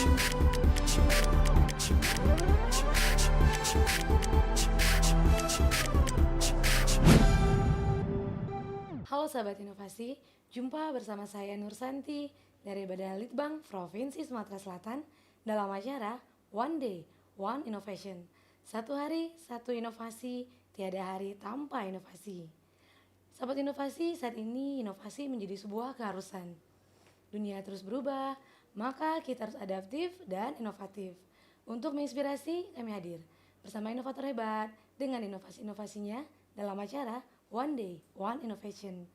Halo sahabat inovasi, jumpa bersama saya Nur Santi dari Badan Litbang Provinsi Sumatera Selatan dalam acara One Day, One Innovation. Satu hari, satu inovasi, tiada hari tanpa inovasi. Sahabat inovasi, saat ini inovasi menjadi sebuah keharusan. Dunia terus berubah, maka kita harus adaptif dan inovatif. Untuk menginspirasi, kami hadir bersama inovator hebat dengan inovasi-inovasinya dalam acara One Day, One Innovation.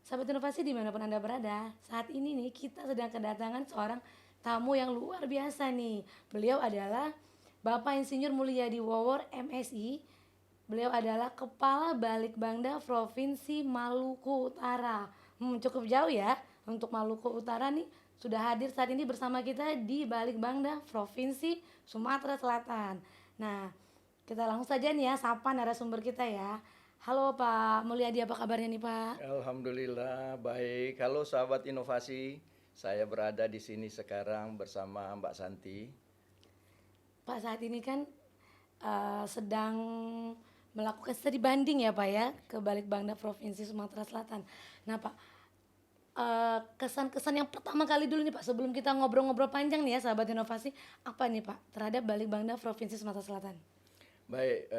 Sahabat inovasi dimanapun Anda berada, saat ini nih kita sedang kedatangan seorang tamu yang luar biasa nih. Beliau adalah Bapak Insinyur Mulyadi Wowor MSI. Beliau adalah Kepala Balikbangda Provinsi Maluku Utara. Cukup jauh ya untuk Maluku Utara nih. Sudah hadir saat ini bersama kita di Balikbangda Provinsi Sumatera Selatan. Nah, kita langsung saja nih ya sapa narasumber kita ya. Halo Pak Mulyadi, apa kabarnya nih Pak? Alhamdulillah baik. Halo sahabat inovasi, saya berada di sini sekarang bersama Mbak Santi. Pak, saat ini kan sedang melakukan studi banding ya Pak ya ke Balikbangda Provinsi Sumatera Selatan. Nah Pak, kesan-kesan yang pertama kali dulu nih Pak sebelum kita ngobrol-ngobrol panjang nih ya sahabat inovasi, apa nih Pak terhadap Balikbangda Provinsi Sumatera Selatan? Baik,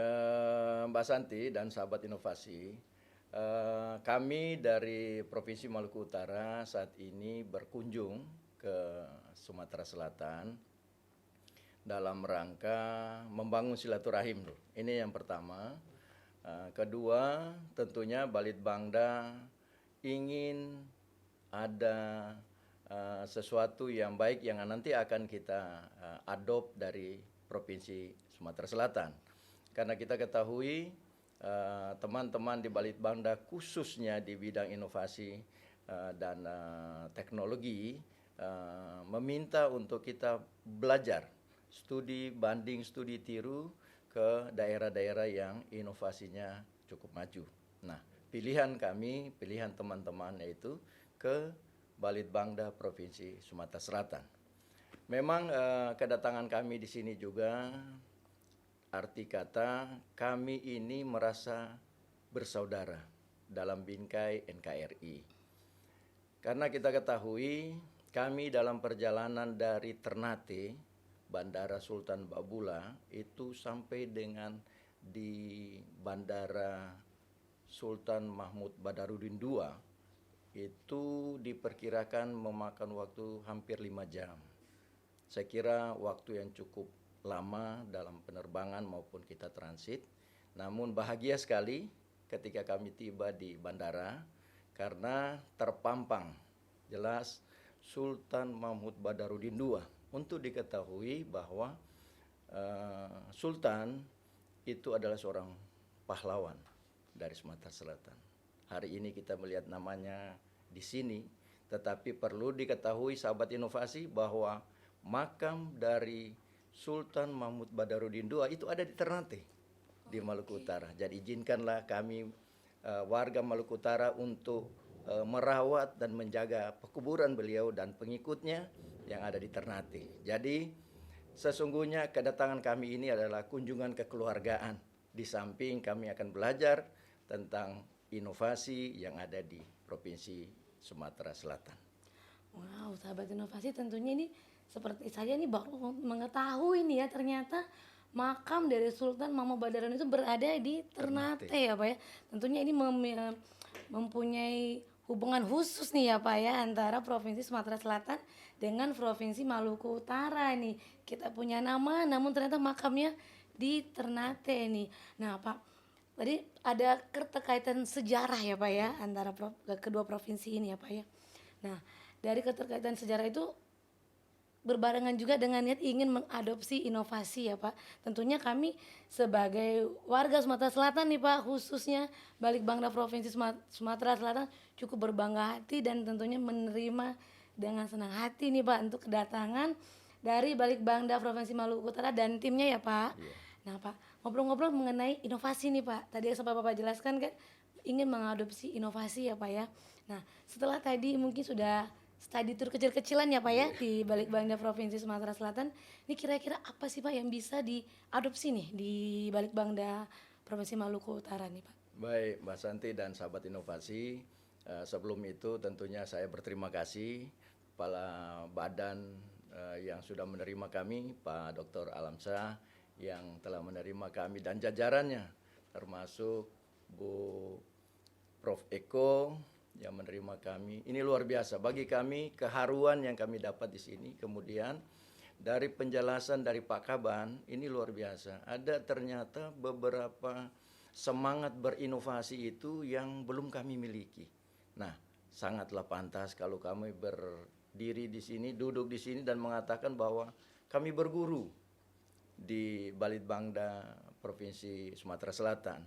Mbak Santi dan sahabat inovasi, kami dari Provinsi Maluku Utara saat ini berkunjung ke Sumatera Selatan dalam rangka membangun silaturahim. Ini yang pertama. Kedua, tentunya Balikbangda ingin ada sesuatu yang baik yang nanti akan kita adopt dari Provinsi Sumatera Selatan. Karena kita ketahui teman-teman di Balikbangda khususnya di bidang inovasi dan teknologi meminta untuk kita belajar studi banding, studi tiru ke daerah-daerah yang inovasinya cukup maju. Nah, pilihan kami, pilihan teman-teman yaitu ke Balikbangda Provinsi Sumatera Selatan. Memang kedatangan kami di sini juga arti kata kami ini merasa bersaudara dalam bingkai NKRI. Karena kita ketahui kami dalam perjalanan dari Ternate, Bandara Sultan Babula itu sampai dengan di Bandara Sultan Mahmud Badarudin II itu diperkirakan memakan waktu hampir 5 jam. Saya kira waktu yang cukup lama dalam penerbangan maupun kita transit. Namun bahagia sekali ketika kami tiba di bandara karena terpampang jelas Sultan Mahmud Badarudin II. Untuk diketahui bahwa Sultan itu adalah seorang pahlawan dari Sumatera Selatan. Hari ini kita melihat namanya di sini, tetapi perlu diketahui sahabat inovasi bahwa makam dari Sultan Mahmud Badarudin II itu ada di Ternate, di Maluku Utara. Jadi izinkanlah kami warga Maluku Utara untuk merawat dan menjaga pekuburan beliau dan pengikutnya yang ada di Ternate. Jadi sesungguhnya kedatangan kami ini adalah kunjungan kekeluargaan. Di samping kami akan belajar tentang inovasi yang ada di Provinsi Sumatera Selatan. Wow, sahabat inovasi tentunya ini seperti saya nih baru mengetahui nih ya ternyata makam dari Sultan Mahmud Badarudin itu berada di Ternate ya Pak ya. Tentunya ini mempunyai hubungan khusus nih ya Pak ya antara Provinsi Sumatera Selatan dengan Provinsi Maluku Utara nih. Kita punya nama namun ternyata makamnya di Ternate nih. Nah Pak, tadi ada keterkaitan sejarah ya Pak ya antara kedua provinsi ini ya Pak ya. Nah, dari keterkaitan sejarah itu berbarengan juga dengan niat ingin mengadopsi inovasi ya Pak. Tentunya kami sebagai warga Sumatera Selatan nih Pak, khususnya Balikbangda Provinsi Sumatera Selatan cukup berbangga hati dan tentunya menerima dengan senang hati nih Pak untuk kedatangan dari Balikbangda Provinsi Maluku Utara dan timnya ya Pak. Iya. Nah Pak, ngobrol-ngobrol mengenai inovasi nih Pak. Tadi yang sempat Bapak jelaskan kan ingin mengadopsi inovasi ya Pak ya. Nah setelah tadi mungkin sudah study tour kecil-kecilan ya Pak ya di Balitbangda Provinsi Sumatera Selatan. Ini kira-kira apa sih Pak yang bisa diadopsi nih di Balitbangda Provinsi Maluku Utara nih Pak? Baik, Mbak Santi dan sahabat inovasi, sebelum itu tentunya saya berterima kasih kepala badan yang sudah menerima kami, Pak Dr. Alamsyah, yang telah menerima kami dan jajarannya, termasuk Bu Prof. Eko yang menerima kami. Ini luar biasa bagi kami, keharuan yang kami dapat di sini. Kemudian dari penjelasan dari Pak Kaban, ini luar biasa. Ada ternyata beberapa semangat berinovasi itu yang belum kami miliki. Nah, sangatlah pantas kalau kami berdiri di sini, duduk di sini dan mengatakan bahwa kami berguru di Balitbangda Provinsi Sumatera Selatan.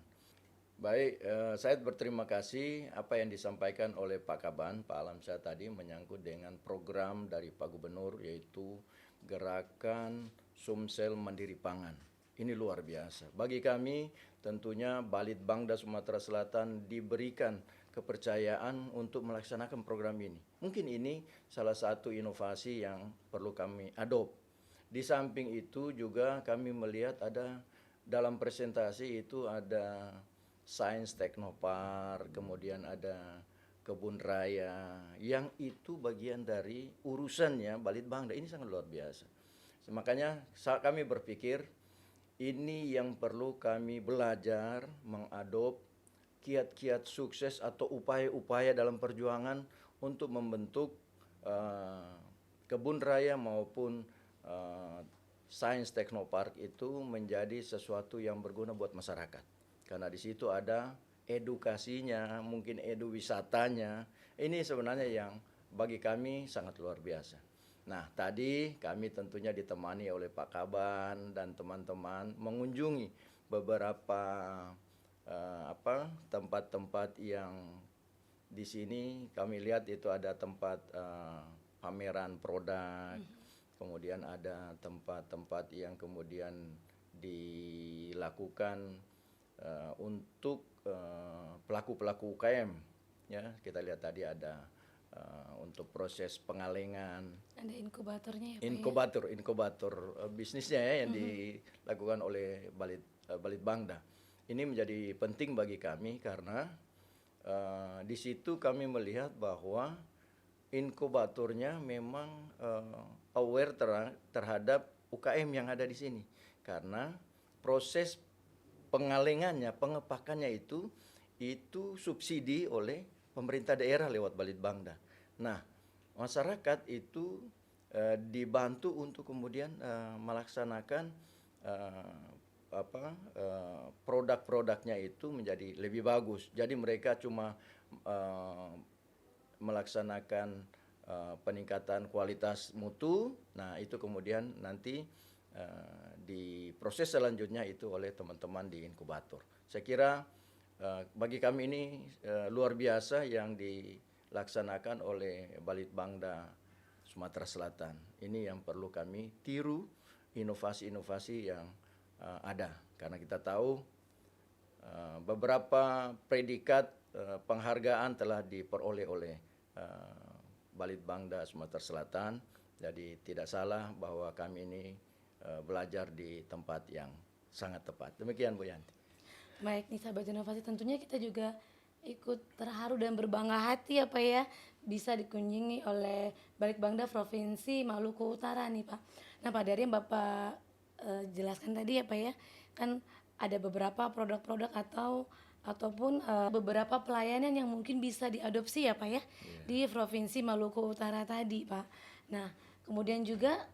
Baik, saya berterima kasih apa yang disampaikan oleh Pak Kaban, Pak Alamsyah tadi menyangkut dengan program dari Pak Gubernur yaitu Gerakan Sumsel Mandiri Pangan. Ini luar biasa. Bagi kami tentunya Balitbangda Sumatera Selatan diberikan kepercayaan untuk melaksanakan program ini. Mungkin ini salah satu inovasi yang perlu kami adopt. Di samping itu juga kami melihat ada dalam presentasi itu ada Sains Teknopark, kemudian ada kebun raya, yang itu bagian dari urusannya Balitbangda. Ini sangat luar biasa. Makanya kami berpikir ini yang perlu kami belajar, mengadop kiat-kiat sukses atau upaya-upaya dalam perjuangan untuk membentuk kebun raya maupun Sains Teknopark itu menjadi sesuatu yang berguna buat masyarakat. Karena di situ ada edukasinya, mungkin wisatanya. Ini sebenarnya yang bagi kami sangat luar biasa. Nah, tadi kami tentunya ditemani oleh Pak Kaban dan teman-teman mengunjungi beberapa tempat-tempat yang di sini kami lihat itu ada tempat pameran produk, kemudian ada tempat-tempat yang kemudian dilakukan untuk pelaku-pelaku UKM. Ya, kita lihat tadi ada untuk proses pengalengan. Ada inkubatornya ya Inkubator Pak bisnisnya ya yang dilakukan oleh Balitbangda. Ini menjadi penting bagi kami karena di situ kami melihat bahwa inkubatornya memang aware terhadap UKM yang ada di sini. Karena proses pengalengannya, pengepakannya itu subsidi oleh pemerintah daerah lewat Balitbangda. Nah, masyarakat itu dibantu untuk kemudian melaksanakan produk-produknya itu menjadi lebih bagus. Jadi mereka cuma melaksanakan peningkatan kualitas mutu. Nah, itu kemudian nanti di proses selanjutnya itu oleh teman-teman di inkubator. Saya kira bagi kami ini luar biasa yang dilaksanakan oleh Balitbangda Sumatera Selatan. Ini yang perlu kami tiru, inovasi-inovasi yang ada. Karena kita tahu beberapa predikat penghargaan telah diperoleh oleh Balitbangda Sumatera Selatan. Jadi tidak salah bahwa kami ini belajar di tempat yang sangat tepat. Demikian Bu Yanti. Baik nih sahabat inovasi, tentunya kita juga ikut terharu dan berbangga hati ya Pak ya bisa dikunjungi oleh Balitbangda Provinsi Maluku Utara nih Pak. Nah Pak, dari yang Bapak jelaskan tadi ya Pak ya, kan ada beberapa produk-produk ataupun beberapa pelayanan yang mungkin bisa diadopsi ya Pak ya di Provinsi Maluku Utara tadi Pak. Nah kemudian juga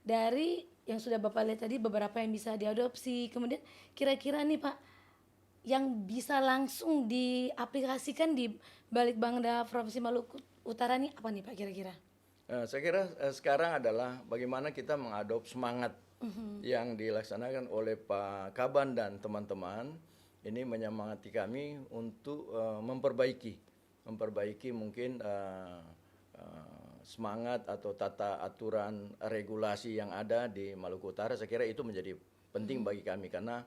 dari yang sudah Bapak lihat tadi beberapa yang bisa diadopsi, kemudian kira-kira nih Pak yang bisa langsung diaplikasikan di Balitbangda Provinsi Maluku Utara nih apa nih Pak kira-kira? Saya kira sekarang adalah bagaimana kita mengadop semangat yang dilaksanakan oleh Pak Kaban dan teman-teman. Ini menyemangati kami untuk memperbaiki mungkin semangat atau tata aturan regulasi yang ada di Maluku Utara. Saya kira itu menjadi penting bagi kami karena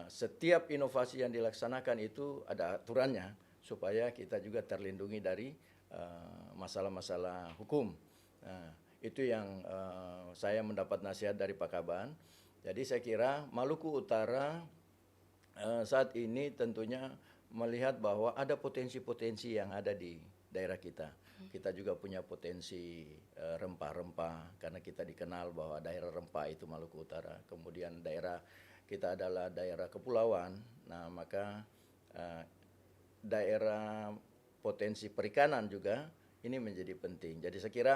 setiap inovasi yang dilaksanakan itu ada aturannya supaya kita juga terlindungi dari masalah-masalah hukum. Nah, itu yang saya mendapat nasihat dari Pak Kaban. Jadi saya kira Maluku Utara saat ini tentunya melihat bahwa ada potensi-potensi yang ada di daerah kita. Kita juga punya potensi rempah-rempah karena kita dikenal bahwa daerah rempah itu Maluku Utara. Kemudian daerah kita adalah daerah kepulauan. Nah, maka daerah potensi perikanan juga ini menjadi penting. Jadi saya kira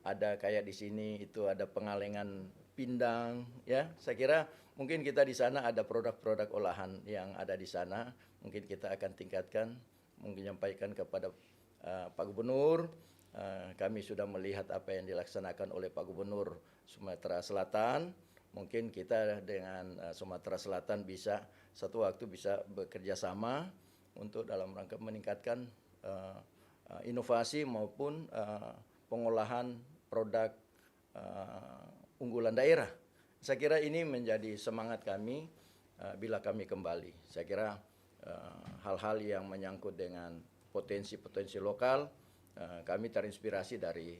ada kayak di sini itu ada pengalengan pindang ya. Saya kira mungkin kita di sana ada produk-produk olahan yang ada di sana. Mungkin kita akan tingkatkan, mungkin menyampaikan kepada Pak Gubernur. Kami sudah melihat apa yang dilaksanakan oleh Pak Gubernur Sumatera Selatan. Mungkin kita dengan Sumatera Selatan bisa satu waktu bisa bekerja sama untuk dalam rangka meningkatkan inovasi maupun pengolahan produk unggulan daerah. Saya kira ini menjadi semangat kami bila kami kembali. Saya kira hal-hal yang menyangkut dengan potensi-potensi lokal, kami terinspirasi dari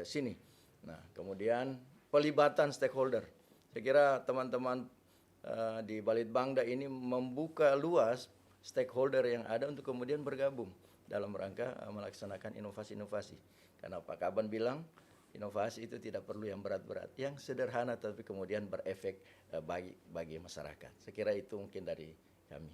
sini. Nah, kemudian pelibatan stakeholder. Saya kira teman-teman di Balitbangda ini membuka luas stakeholder yang ada untuk kemudian bergabung dalam rangka melaksanakan inovasi-inovasi. Karena Pak Kaban bilang, inovasi itu tidak perlu yang berat-berat, yang sederhana tapi kemudian berefek bagi masyarakat. Saya kira itu mungkin dari kami.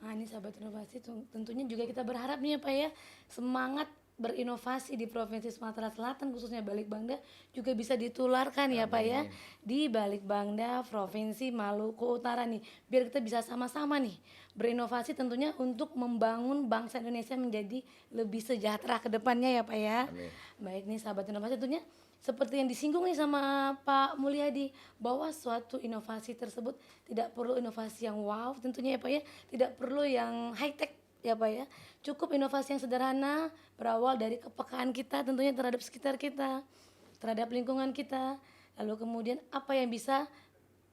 Nah, ini sahabat inovasi tentunya juga kita berharap nih ya Pak ya, semangat berinovasi di Provinsi Sumatera Selatan khususnya Balitbangda juga bisa ditularkan ya Pak ya di Balitbangda Provinsi Maluku Utara nih, biar kita bisa sama-sama nih berinovasi tentunya untuk membangun bangsa Indonesia menjadi lebih sejahtera ke depannya ya Pak ya. Amin. Baik nih sahabat inovasi, tentunya seperti yang disinggung nih sama Pak Mulyadi bahwa suatu inovasi tersebut tidak perlu inovasi yang wow tentunya ya Pak ya, tidak perlu yang high tech ya Pak ya, cukup inovasi yang sederhana berawal dari kepekaan kita tentunya terhadap sekitar kita, terhadap lingkungan kita, lalu kemudian apa yang bisa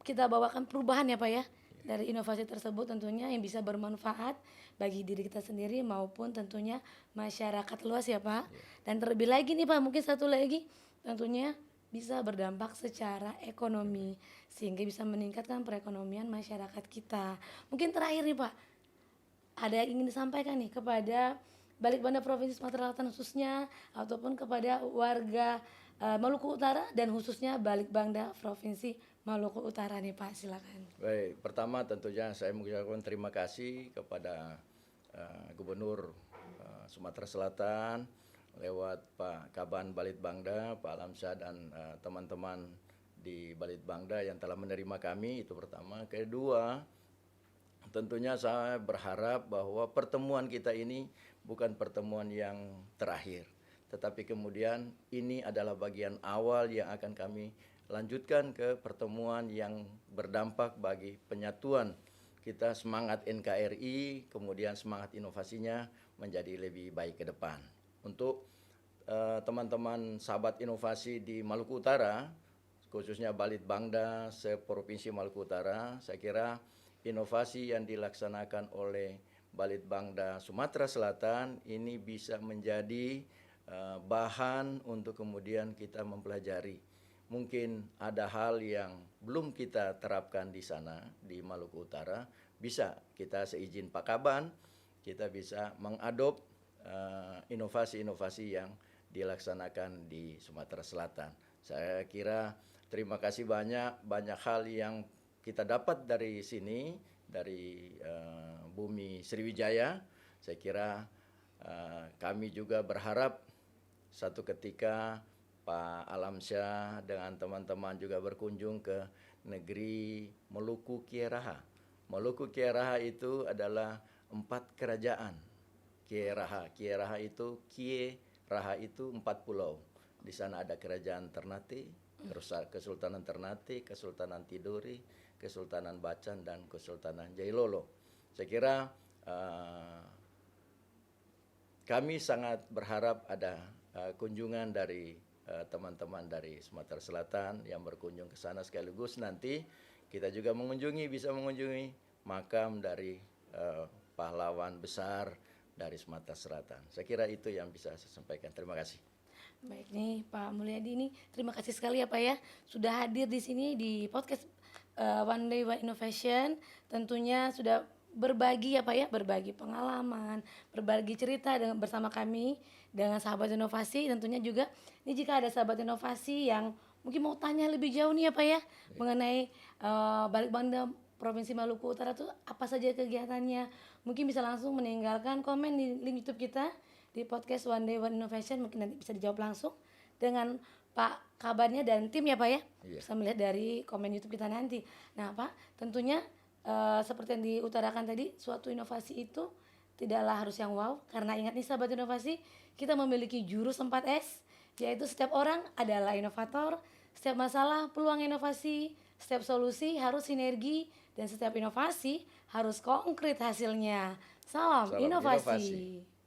kita bawakan perubahan ya Pak ya dari inovasi tersebut tentunya yang bisa bermanfaat bagi diri kita sendiri maupun tentunya masyarakat luas ya Pak. Dan terlebih lagi nih Pak, mungkin satu lagi tentunya bisa berdampak secara ekonomi sehingga bisa meningkatkan perekonomian masyarakat kita. Mungkin terakhir nih Pak, ada yang ingin disampaikan nih kepada Balitbangda Provinsi Sumatera Selatan khususnya ataupun kepada warga Maluku Utara dan khususnya Balitbangda Provinsi Maluku Utara nih Pak, silakan. Baik, pertama tentunya saya mengucapkan terima kasih kepada Gubernur Sumatera Selatan lewat Pak Kaban Balitbangda, Pak Alamsyah dan teman-teman di Balitbangda yang telah menerima kami, itu pertama. Kedua, tentunya saya berharap bahwa pertemuan kita ini bukan pertemuan yang terakhir, tetapi kemudian ini adalah bagian awal yang akan kami lanjutkan ke pertemuan yang berdampak bagi penyatuan kita, semangat NKRI, kemudian semangat inovasinya menjadi lebih baik ke depan. Untuk teman-teman sahabat inovasi di Maluku Utara, khususnya Balitbangda seprovinsi Maluku Utara, saya kira inovasi yang dilaksanakan oleh Balitbangda Sumatera Selatan ini bisa menjadi bahan untuk kemudian kita mempelajari. Mungkin ada hal yang belum kita terapkan di sana, di Maluku Utara, bisa kita seizin Pak Kaban, kita bisa mengadop inovasi-inovasi yang dilaksanakan di Sumatera Selatan. Saya kira terima kasih banyak hal yang kita dapat dari sini, dari bumi Sriwijaya. Saya kira kami juga berharap satu ketika Pak Alamsyah dengan teman-teman juga berkunjung ke negeri Moluku Kieraha. Moluku Kieraha itu adalah 4 kerajaan. Kieraha itu 4 pulau. Di sana ada kerajaan Ternate, Kesultanan Ternate, Kesultanan Tidore, Kesultanan Bacan dan Kesultanan Jailolo. Saya kira kami sangat berharap ada kunjungan dari teman-teman dari Sumatera Selatan yang berkunjung ke sana, sekaligus nanti kita juga bisa mengunjungi makam dari pahlawan besar dari Sumatera Selatan. Saya kira itu yang bisa saya sampaikan. Terima kasih. Baik nih Pak Mulyadi nih, terima kasih sekali ya Pak ya sudah hadir di sini di podcast One Day One Innovation. Tentunya sudah berbagi ya Pak ya, berbagi pengalaman, berbagi cerita bersama kami dengan sahabat inovasi. Tentunya juga ini jika ada sahabat inovasi yang mungkin mau tanya lebih jauh nih ya Pak ya mengenai Balitbangda Provinsi Maluku Utara itu apa saja kegiatannya, mungkin bisa langsung meninggalkan komen di link YouTube kita di podcast One Day One Innovation. Mungkin nanti bisa dijawab langsung dengan Pak Kabarnya dan tim ya Pak ya. Iya. Bisa melihat dari komen YouTube kita nanti. Nah Pak, tentunya seperti yang diutarakan tadi, suatu inovasi itu tidaklah harus yang wow, karena ingat nih sahabat inovasi, kita memiliki jurus 4S, yaitu setiap orang adalah inovator, setiap masalah peluang inovasi, setiap solusi harus sinergi, dan setiap inovasi harus konkret hasilnya. Salam Salam inovasi. inovasi.